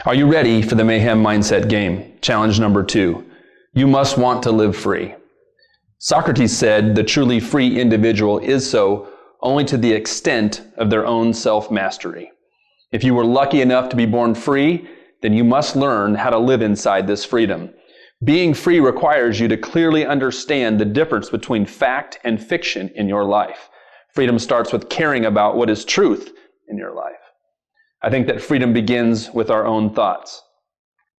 Are you ready for the Mayhem Mindset game? Challenge number 2. You must want to live free. Socrates said the truly free individual is so only to the extent of their own self-mastery. If you were lucky enough to be born free, then you must learn how to live inside this freedom. Being free requires you to clearly understand the difference between fact and fiction in your life. Freedom starts with caring about what is truth in your life. I think that freedom begins with our own thoughts.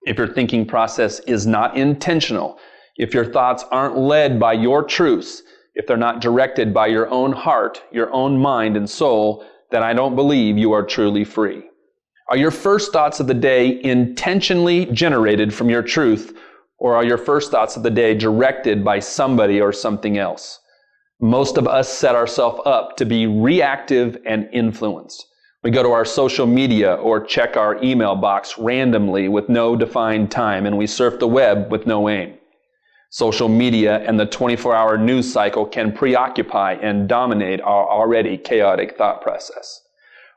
If your thinking process is not intentional, if your thoughts aren't led by your truths, if they're not directed by your own heart, your own mind and soul, then I don't believe you are truly free. Are your first thoughts of the day intentionally generated from your truth, or are your first thoughts of the day directed by somebody or something else? Most of us set ourselves up to be reactive and influenced. We go to our social media or check our email box randomly with no defined time, and we surf the web with no aim. Social media and the 24-hour news cycle can preoccupy and dominate our already chaotic thought process.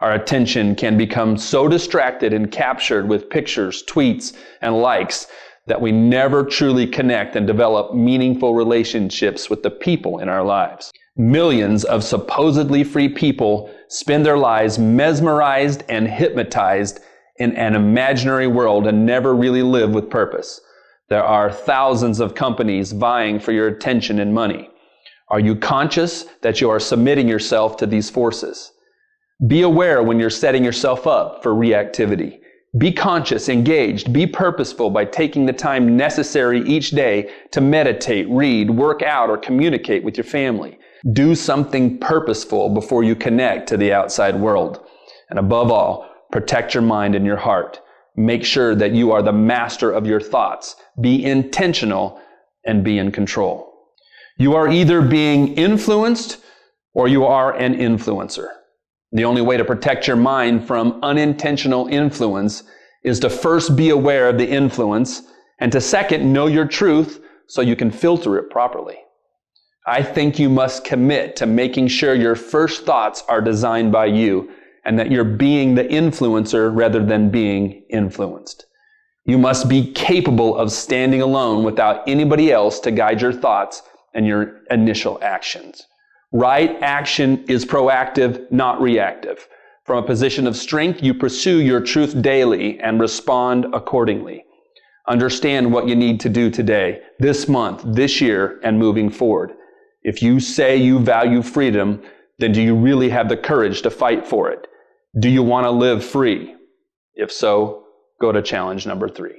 Our attention can become so distracted and captured with pictures, tweets, and likes that we never truly connect and develop meaningful relationships with the people in our lives. Millions of supposedly free people spend their lives mesmerized and hypnotized in an imaginary world and never really live with purpose. There are thousands of companies vying for your attention and money. Are you conscious that you are submitting yourself to these forces? Be aware when you're setting yourself up for reactivity. Be conscious, engaged, be purposeful by taking the time necessary each day to meditate, read, work out, or communicate with your family. Do something purposeful before you connect to the outside world. And above all, protect your mind and your heart. Make sure that you are the master of your thoughts. Be intentional and be in control. You are either being influenced or you are an influencer. The only way to protect your mind from unintentional influence is to first be aware of the influence and to second, know your truth so you can filter it properly. I think you must commit to making sure your first thoughts are designed by you and that you're being the influencer rather than being influenced. You must be capable of standing alone without anybody else to guide your thoughts and your initial actions. Right action is proactive, not reactive. From a position of strength, you pursue your truth daily and respond accordingly. Understand what you need to do today, this month, this year, and moving forward. If you say you value freedom, then do you really have the courage to fight for it? Do you want to live free? If so, go to challenge number 3.